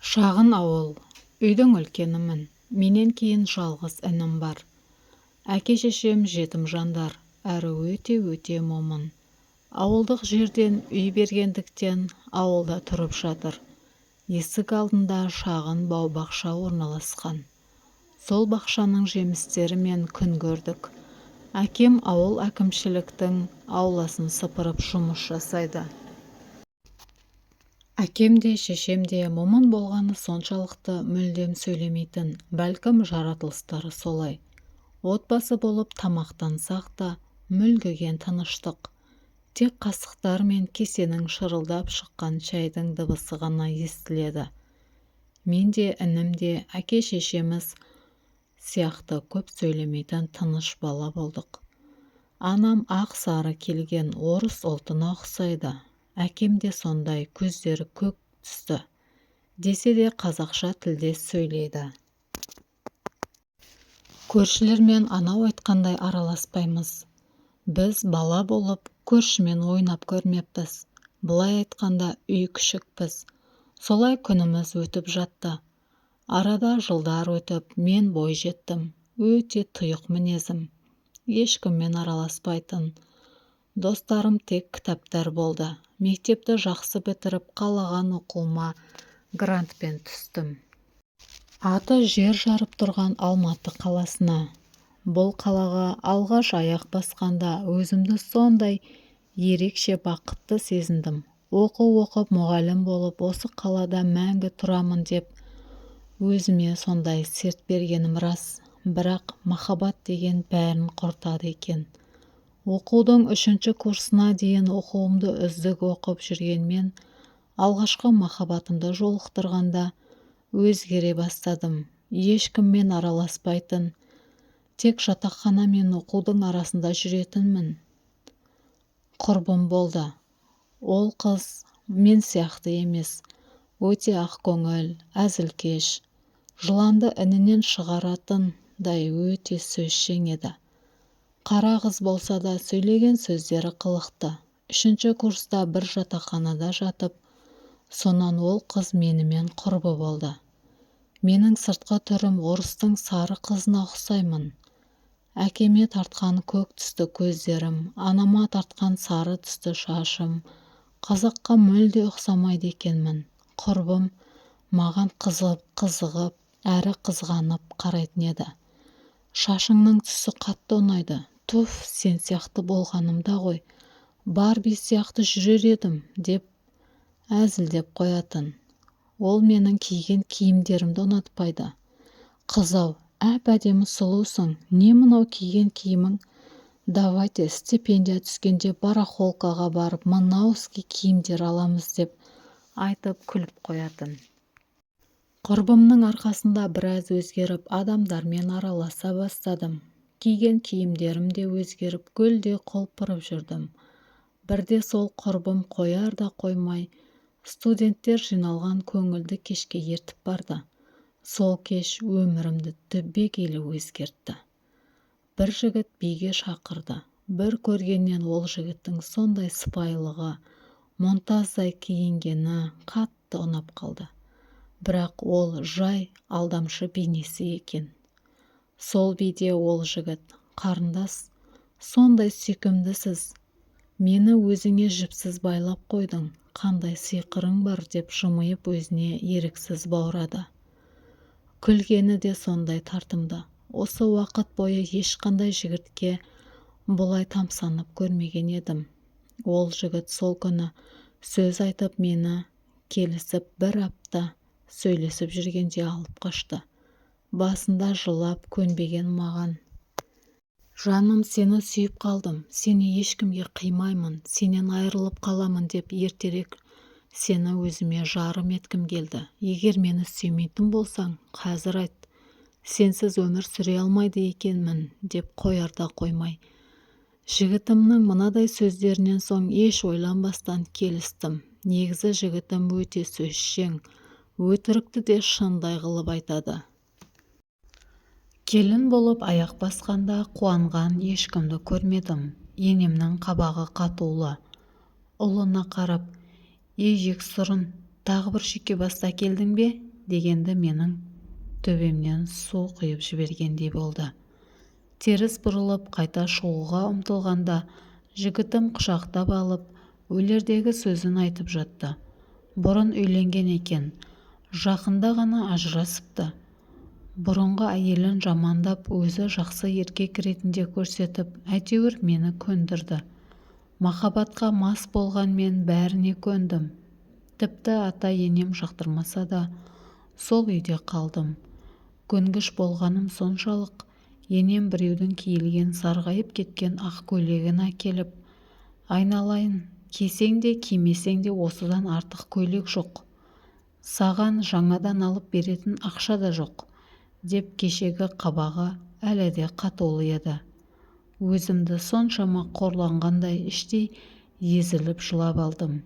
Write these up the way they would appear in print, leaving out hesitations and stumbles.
Шағын ауыл. Үйдің үлкенімін. Менен кейін жалғыз інім бар. Әке-шешем жетім жандар, әрі өте момын. Ауылдық жерден үй бергендіктен ауылда тұрып жатыр. Есік алдында шағын бау-бақша орналасқан. Сол бақшаның жемістерімен күн көрдік. Әкем ауыл әкімшіліктің ауласын сыпырып жұмыс жасайды. Әкем де шешем де момын болғаны соншалықты мүлдем сөйлемейтін, бәлкім жаратылыстары солай. Отбасы болып тамақтансақ та мүлгіген тыныштық. Тек қасықтар мен кесенің шырылдап шыққан шайдың дыбысы ғана естіледі. Мен де інім де әке-шешеміз сияқты көп сөйлемейтін тыныш бала болдық. Анам ақ-сары келген орыс ұлтына ұқсайды. Әкем де сондай, көздері көк түсті. Десе де қазақша тілде сөйлейді. Көршілермен анау айтқандай араласпаймыз. Біз бала болып көршімен ойнап көрмеппіз. Былай айтқанда үй күшікпіз. Солай күніміз өтіп жатты. Арада жылдар өтіп мен бой жеттім. Өте тұйық мінезім. Ешкіммен араласпайтын. Достарым тек кітаптар болды. Мектепті жақсы бітіріп қалаған оқуыма грантпен түстім. Аты жер жарып тұрған Алматы қаласына. Бұл қалаға алғаш аяқ басқанда өзімді сондай ерекше бақытты сезіндім. Оқып мұғалім болып осы қалада мәңгі тұрамын деп өзіме сондай серт бергенім рас. Бірақ махаббат деген бәрін құртады екен. Оқудың 3-ші курсына дейін оқуымды үздік оқып жүргенмен, алғашқы махаббатымды жолықтырғанда өзгере бастадым. Ешкіммен араласпайтын, тек жатақхана мен оқудың арасында жүретінмін. Құрбым болды. Ол қыз мен сияқты емес, өте ақкөңіл, әзілкеш, жыланды інінен шығаратындай өте сөзшең еді. Қара қыз болса да сөйлеген сөздері қылықты. 3-ші курста бір жатақханада жатып, сонан ол қыз менімен құрбы болды. Менің сыртқы түрім орыстың сары қызына ұқсаймын. Әкеме тартқан көк түсті көздерім, анама тартқан сары түсті шашым, қазаққа мүлде ұқсамайды екенмін. Құрбым маған қызығып, әрі қызғанып қарайтын еді. Шашыңның түсі қатты ұнайды. Туф, сен сияқты болғанымда ғой. Барби сияқты жүрер едім, деп әзілдеп қоятын. Ол менің киген киімдерімді ұнатпайды. Қызау, әп-әдемі сұлусың, не мынау киген киімің? Давайте стипендия түскенде барахолкаға барып мынауски киімдер аламыз деп айтып күліп қоятын. Құрбымның арқасында біраз өзгеріп, адамдармен араласа бастадым. Киген киімдерім де өзгеріп, гүлде құлпырып жүрдім. Бірде сол құрбым қояр да қоймай, студенттер жиналған көңілді кешке ертіп барды. Сол кеш өмірімді түбегейлі өзгертті. Бір жігіт биге шақырды. Бір көргеннен ол жігіттің сондай сыпайылығы, мұнтаздай киінгені қатты ұнап қалды. Бірақ ол жай алдамшы бейнесі екен. Сол биде ол жігіт, қарындас, сондай сүйкімдісіз, мені өзіңе жіпсіз байлап қойдың, қандай сиқырың бар деп жымиып өзіне еріксіз баурады. Күлгені де сондай тартымды. Осы уақыт бойы ешқандай жігітке бұлай тамсанып көрмеген едім. Ол жігіт сол күні сөз айтып мені келісіп бір апта сөйлесіп жүргенде алып қашты. Басында жылап көнбеген маған. Жаным, сені сүйіп қалдым, сені ешкімге қимаймын, сенен айырылып қаламын деп ертерек сені өзіме жарым еткім келді. Егер мені сүймейтін болсаң, қазір айт, сенсіз өмір сүре алмайды екенмін деп қоярда қоймай. Жігітімнің мынадай сөздерінен соң еш ойланбастан келістім. Негізі жігітім өте сөзшең, өтірікті де шындай қылып айтады. Келін болып аяқ басқанда қуанған ешкімді көрмедім. Енемнің қабағы қатулы. Ұлына қарап, ей жексұрын, тағы бір шүйке баста келдің бе? дегенді менің төбемнен су құйып жібергендей болды. Теріс бұрылып қайта шығуға ұмтылғанда жігітім құшақтап алып өлердегі сөзін айтып жатты. Бұрын үйленген екен, жақында ғана ажырасыпты. Бұрынғы әйелін жамандап өзі жақсы еркек ретінде көрсетіп, әйтеуір мені көндірді. Махаббатқа мас болған мен бәріне көндім. Тіпті ата-енем жақтырмаса да сол үйде қалдым. Көнгіш болғаным соншалық, енем біреудің киілген сарғайып кеткен ақ көйлегін әкеліп, айналайын, кисең де кимесең де осыдан артық көйлек жоқ. Саған жаңадан алып беретін ақша да жоқ, деп кешегі қабағы әлі де қатулы еді. Өзімді соншама қорланғандай іштей езіліп жылап алдым.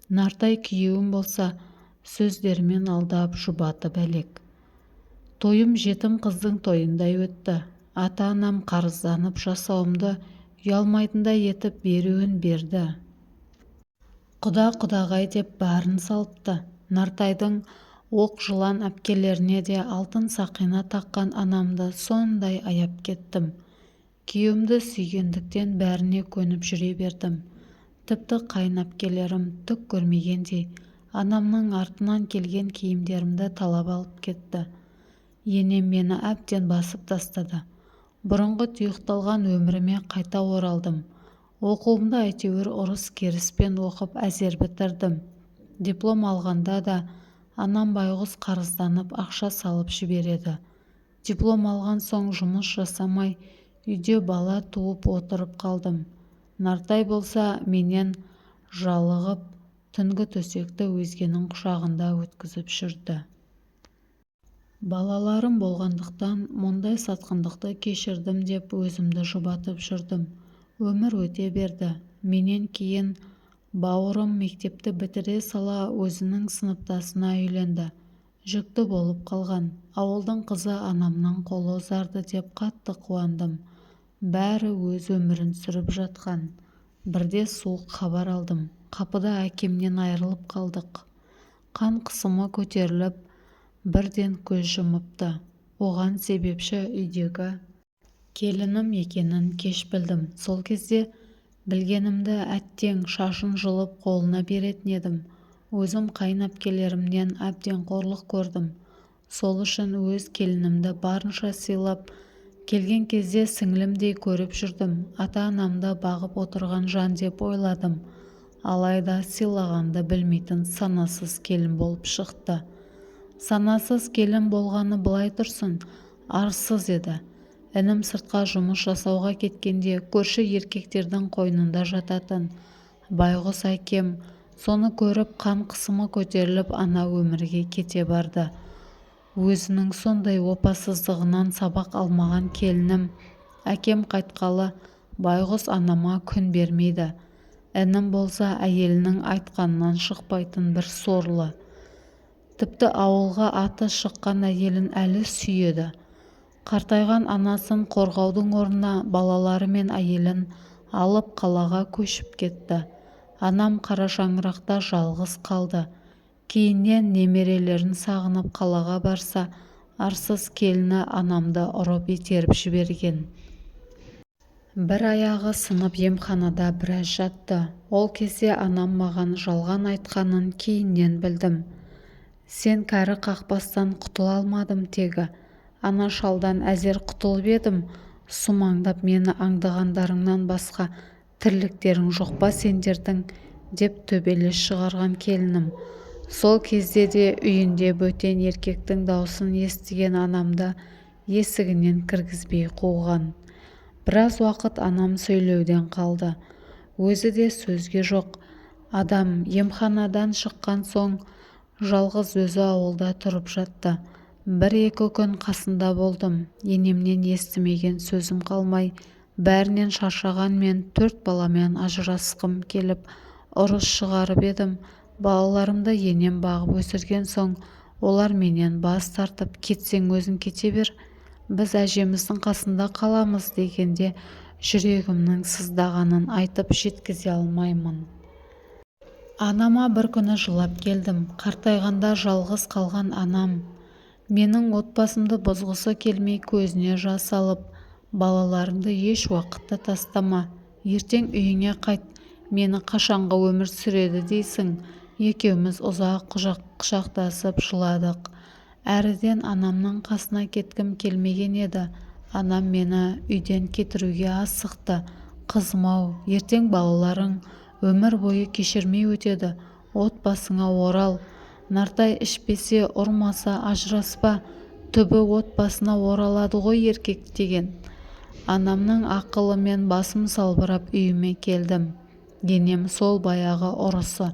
Нартай күйеуім болса сөздерімен алдап жұбатып әлек. Тойым жетім қыздың тойындай өтті. Ата-анам қарызданып жасауымды ұялмайтындай етіп беруін берді. Құда-құдағай деп барын салыпты. Нартайдың оқ жылан әпкелеріне де алтын сақина таққан анамды сондай аяп кеттім. Күйеуімді сүйгендіктен бәріне көніп жүре бердім. Тіпті қайын әпкелерім түк көрмегендей анамның артынан келген киімдерімді талап алып кетті. Енем мені әбден басып тастады. Бұрынғы тұйықталған өміріме қайта оралдым. Оқуымды әйтеуір ұрыс-керіспен оқып әзер бітірдім. Диплом алғанда да анам байғұс қарызданып ақша салып жібереді. Диплом алған соң жұмыс жасамай үйде бала туып отырып қалдым. Нартай болса менен жалығып түнгі төсекті өзгенің құшағында өткізіп жүрді. Балаларым болғандықтан мұндай сатқындықты кешірдім деп өзімді жұбатып жүрдім. Өмір өте берді. Менен кейін бауырым мектепті бітіре сала өзінің сыныптасына үйленді. Жүкті болып қалған. Ауылдың қызы анамның қолы ұзарды деп қатты қуандым. Бәрі өз өмірін сүріп жатқан. Бірде суық хабар алдым. Қапыда әкемнен айырылып қалдық. Қан қысымы көтеріліп, бірден көз жұмыпты. Оған себепші үйдегі келінім екенін кеш білдім. Сол кезде білгенімді әттең шашын жұлып қолына беретін едім. Өзім қайын әпкелерімнен әбден қорлық көрдім. Сол үшін өз келінімді барынша сыйлап, келген кезде сіңлімдей көріп жүрдім. Ата-анамды бағып отырған жан деп ойладым. Алайда сыйлағанды білмейтін санасыз келін болып шықты. Санасыз келін болғаны былай тұрсын, арсыз еді. Інім сыртқа жұмыс жасауға кеткенде көрші еркектердің қойнында жататын. Байғұс әкем соны көріп қан қысымы көтеріліп ана өмірге кете барды. Өзінің сондай опасыздығынан сабақ алмаған келінім, әкем қайтқалы байғұс анама күн бермейді. Інім болса әйелінің айтқанынан шықпайтын бір сорлы. Тіпті ауылға аты шыққан әйелін әлі сүйеді. Қартайған анасын қорғаудың орнына балалары мен әйелін алып қалаға көшіп кетті. Анам қара шаңырақта жалғыз қалды. Кейіннен немерелерін сағынып қалаға барса, арсыз келіні анамды ұрып итеріп жіберген. Бір аяғы сынып емханада біраз жатты. Ол кезде анам маған жалған айтқанын кейіннен білдім. Сен кәрі қақпастан құтыла алмадым тегі. Ана шалдан әзер құтылып едім. Сумаңдап мені аңдығандарыңнан басқа тірліктерің жоқ па сендердің, деп төбелес шығарған келінім. Сол кезде де үйінде бөтен еркектің даусын естіген анамды есігінен кіргізбей қуған. Біраз уақыт анам сөйлеуден қалды. Өзі де сөзге жоқ. Адам емханадан шыққан соң жалғыз өзі ауылда тұрып жатты. Бір-екі күн қасында болдым. Енемнен естімеген сөзім қалмай, бәрінен шаршаған мен 4 баламен ажырасқым келіп, ұрыс шығарып едім. Балаларымды енем бағып өсірген соң, олар менен бас тартып, кетсең өзің кете бер, біз әжеміздің қасында қаламыз дегенде жүрегімнің сыздағанын айтып жеткізе алмаймын. Анама бір күні жылап келдім. Қартайғанда жалғыз қалған анам менің отбасымды бұзғысы келмей көзіне жас алып, балаларыңды еш уақытта тастама, ертең үйіңе қайт, мені қашанғы өмір сүреді дейсің. Екеуміз ұзақ құшақтасып жыладық. Әріден анамның қасына кеткім келмеген еді. Анам мені үйден кетіруге асықты. Қызым-ау, ертең балаларың өмір бойы кешірмей өтеді. Отбасыңа орал. Нартай ішпесе, ұрмаса, ажыраспа. Түбі отбасына оралады ғой еркек деген. Анамның ақылымен басым салбырап үйіме келдім. Енем сол баяғы ұрысы.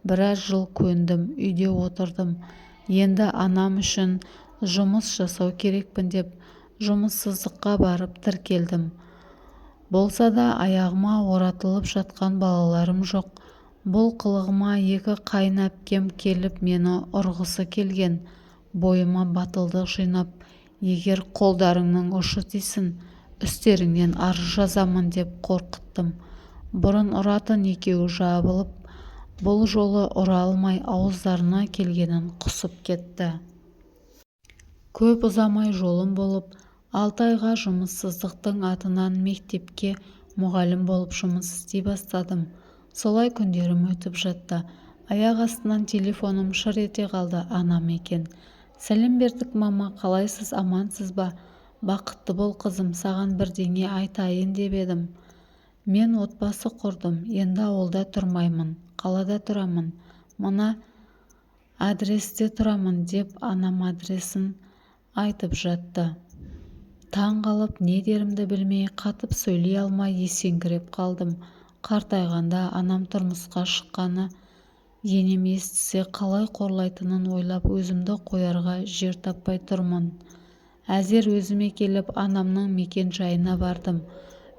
Біраз жыл көндім, үйде отырдым. Енді анам үшін жұмыс жасау керекпін деп жұмыссыздыққа барып тіркелдім. Болса да аяғыма оратылып жатқан балаларым жоқ. Бұл қылығыма екі қайын әпкем келіп мені ұрғысы келген. Бойыма батылдық жинап, егер қолдарыңның ұшы тисін, үстеріңнен арыз жазамын деп қорқыттым. Бұрын ұратын екеуі жабылып, бұл жолы ұра алмай ауыздарына келгенін құсып кетті. Көп ұзамай жолым болып, 6 айға жұмыссыздықтың атынан мектепке мұғалім болып жұмыс істей бастадым. Солай күндерім өтіп жатты. Аяқ астынан телефоным шыр ете қалды. Анам екен. Сәлем бердік, мама, қалайсыз, амансыз ба? Бақытты бол, қызым, саған бірдеңе айтайын деп едім. Мен отбасы құрдым, енді ауылда тұрмаймын, қалада тұрамын. Мына адресте тұрамын деп анам адресін айтып жатты. Таң қалып, не дерімді білмей, қатып сөйлей алмай есеңгіреп қалдым. Қартайғанда анам тұрмысқа шыққаны енем естісе қалай қорлайтынын ойлап өзімді қоярға жер таппай тұрмын. Әзер өзіме келіп анамның мекен жайына бардым.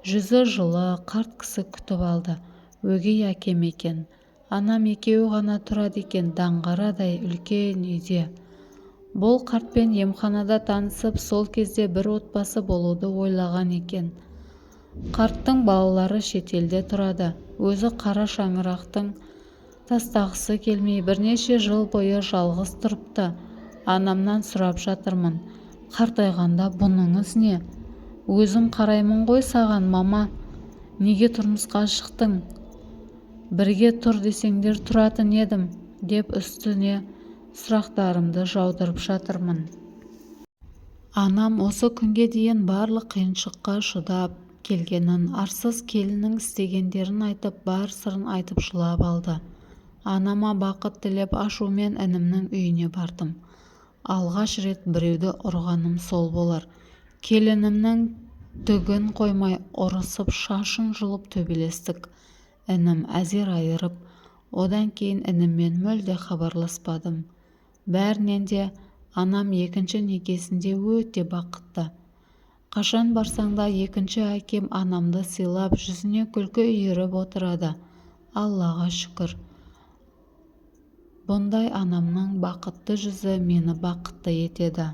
Жүзі жылы қарт кісі күтіп алды. Өгей әкем екен. Анам екеуі ғана тұрады екен, даңғарадай үлкен үйде. Бұл қартпен емханада танысып, сол кезде бір отбасы болуды ойлаған екен. Қарттың балалары шетелде тұрады. Өзі қара шаңырақтың тастағысы келмей бірнеше жыл бойы жалғыз тұрыпты. Анамнан сұрап жатырмын. Қартайғанда бұныңыз не? Өзім қараймын ғой саған, мама. Неге тұрмысқа шықтың? Бірге тұр десеңдер тұратын едім, деп үстіне сұрақтарымды жаудырып жатырмын. Анам осы күнге дейін барлық қиыншылыққа шыдап келгенін, арсыз келіннің істегендерін айтып, бар сырын айтып жылап алды. Анама бақыт тілеп ашумен інімнің үйіне бардым. Алғаш рет біреуді ұрғаным сол болар. Келінімнің түгін қоймай ұрысып, шашын жұлып төбелестік. Інім әзер айырып, одан кейін ініммен мүлде хабарласпадым. Бәрінен де анам екінші некесінде өте бақытты. Қашан барсаң да екінші әкем анамды сыйлап, жүзіне күлкі үйіріп отырады. Аллаға шүкір. Бұндай анамның бақытты жүзі мені бақытты етеді.